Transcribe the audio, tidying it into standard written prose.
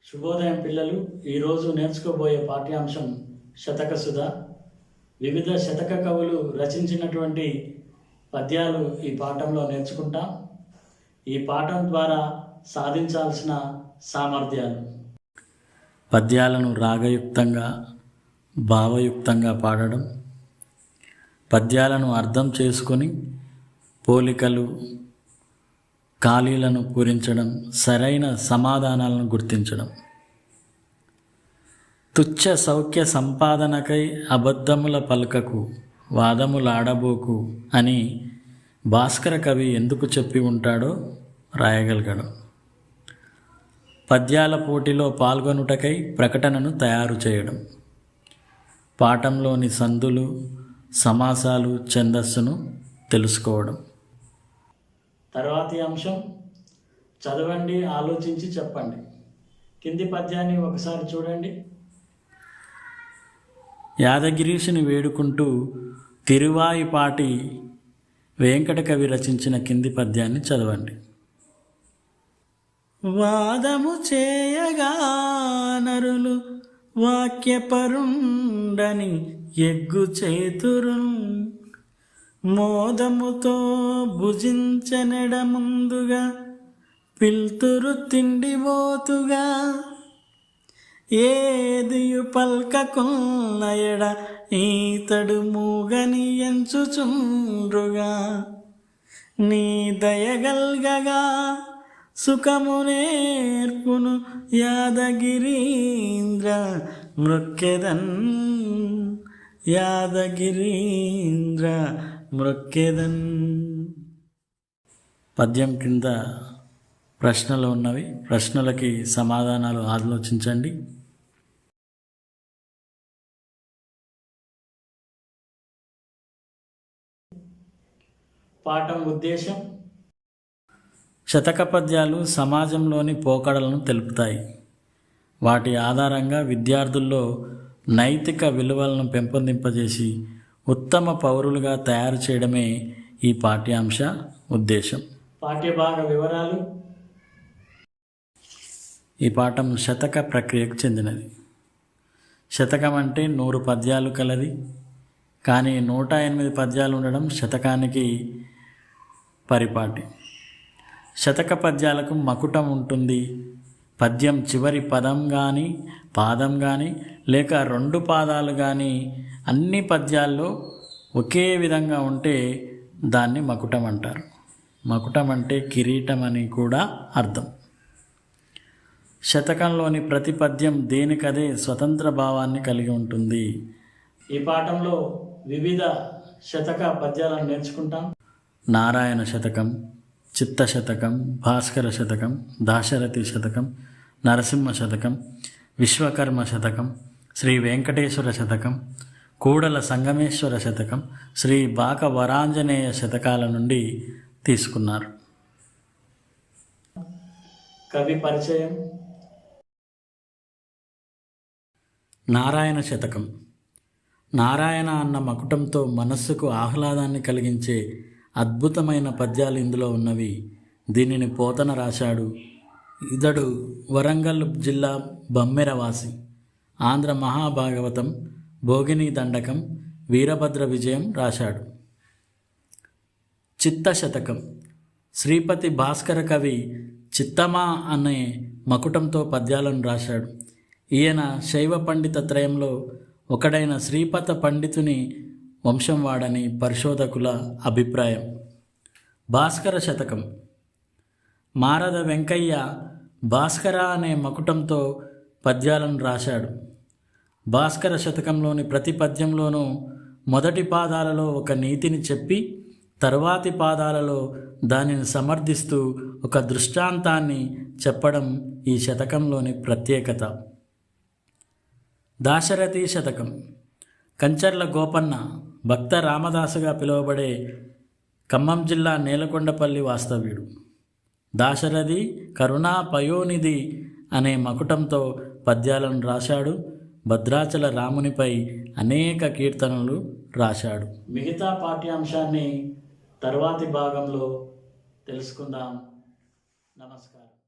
శుభోదయం పిల్లలు. ఈరోజు నేర్చుకోబోయే పాఠ్యాంశం శతకసుధ. వివిధ శతక కవులు రచించినటువంటి పద్యాలు ఈ పాఠంలో నేర్చుకుంటాం. ఈ పాఠం ద్వారా సాధించాల్సిన సామర్థ్యాలు: పద్యాలను రాగయుక్తంగా భావయుక్తంగా పాడడం, పద్యాలను అర్థం చేసుకొని పోలికలు ఖాళీలను పూరించడం, సరైన సమాధానాలను గుర్తించడం. తుచ్చ సౌఖ్య సంపాదనకై అబద్ధముల పలకకు వాదములాడబోకు అని భాస్కర కవి ఎందుకు చెప్పి ఉంటాడో రాయగలగడం. పద్యాల పోటీలో పాల్గొనుటకై ప్రకటనను తయారు చేయడం. పాఠంలోని సందులు, సమాసాలు, ఛందస్సును తెలుసుకోవడం. తర్వాతి అంశం చదవండి, ఆలోచించి చెప్పండి. కింది పద్యాన్ని ఒకసారి చూడండి. యాదగిరీషుని వేడుకుంటూ తిరువాయిపాటి వెంకట కవి రచించిన కింది పద్యాన్ని చదవండి. వాదము చేయగా నరులు వాక్యపరుండని ఎగ్గు చేతురు, మోదముతో భుజించనెడ ముందుగా పిల్తురు తిండిబోతుగా, ఏదియు పల్కకున్నయడ ఈతడు మూగని ఎంచుచుండ్రుగా, నీ దయగల్గగా సుఖము నేర్పును యాదగిరీంద్ర మృక్కెదన్, యాదగిరీంద్ర మృక్కెదన్. పద్యం కింద ప్రశ్నలు ఉన్నవి. ప్రశ్నలకి సమాధానాలు ఆలోచించండి. పాఠం ఉద్దేశం: శతక పద్యాలు సమాజంలోని పోకడలను తెలుపుతాయి. వాటి ఆధారంగా విద్యార్థుల్లో నైతిక విలువలను పెంపొందింపజేసి ఉత్తమ పౌరులుగా తయారు చేయడమే ఈ పాఠ్యాంశ ఉద్దేశం. పాఠ్యభాగ వివరాలు: ఈ పాఠం శతక ప్రక్రియకు చెందినది. శతకం అంటే 100 పద్యాలు కలది. కానీ 108 పద్యాలు ఉండడం శతకానికి పరిపాటి. శతక పద్యాలకు మకుటం ఉంటుంది. పద్యం చివరి పదం కానీ పాదం కానీ లేక 2 పాదాలు కానీ అన్ని పద్యాల్లో ఒకే విధంగా ఉంటే దాన్ని మకుటం అంటారు. మకుటం అంటే కిరీటం అని కూడా అర్థం. శతకంలోని ప్రతి పద్యం దేనికదే స్వతంత్ర భావాన్ని కలిగి ఉంటుంది. ఈ పాఠంలో వివిధ శతక పద్యాలను నేర్చుకుంటాం. నారాయణ శతకం, చిత్త శతకం, భాస్కర శతకం, దాశరథి శతకం, నరసింహ శతకం, విశ్వకర్మ శతకం, శ్రీ వెంకటేశ్వర శతకం, కూడల సంగమేశ్వర శతకం, శ్రీ బాక వరాంజనేయ శతకాల నుండి తీసుకున్నారు. కవి పరిచయం: నారాయణ శతకం. నారాయణ అన్న మకుటంతో మనస్సుకు ఆహ్లాదాన్ని కలిగించే అద్భుతమైన పద్యాలు ఇందులో ఉన్నవి. దీనిని పోతన రాశాడు. ఇతడు వరంగల్ జిల్లా బమ్మెరవాసి. ఆంధ్ర మహాభాగవతం, భోగిని దండకం, వీరభద్ర విజయం రాశాడు. చిత్త శతకం. శ్రీపతి భాస్కర కవి చిత్తమా అనే మకుటంతో పద్యాలను రాశాడు. ఈయన శైవ పండిత త్రయంలో ఒకడైన శ్రీపత పండితుని వంశం వాడని పరిశోధకుల అభిప్రాయం. భాస్కర శతకం. మారద వెంకయ్య భాస్కర అనే మకుటంతో పద్యాలను రాశాడు. భాస్కర శతకంలోని ప్రతి పద్యంలోనూ మొదటి పాదాలలో ఒక నీతిని చెప్పి తరువాతి పాదాలలో దానిని సమర్థిస్తూ ఒక దృష్టాంతాన్ని చెప్పడం ఈ శతకంలోని ప్రత్యేకత. దాశరథి శతకం. కంచర్ల గోపన్న భక్త రామదాసుగా పిలువబడే ఖమ్మం జిల్లా నేలకొండపల్లి వాస్తవ్యుడు. దాశరథి కరుణా పయోనిధి అనే మకుటంతో పద్యాలను రాశాడు. భద్రాచల రామునిపై అనేక కీర్తనలు రాశాడు. మిగతా పాఠ్యాంశాన్ని తర్వాతి భాగంలో తెలుసుకుందాం. నమస్కారం.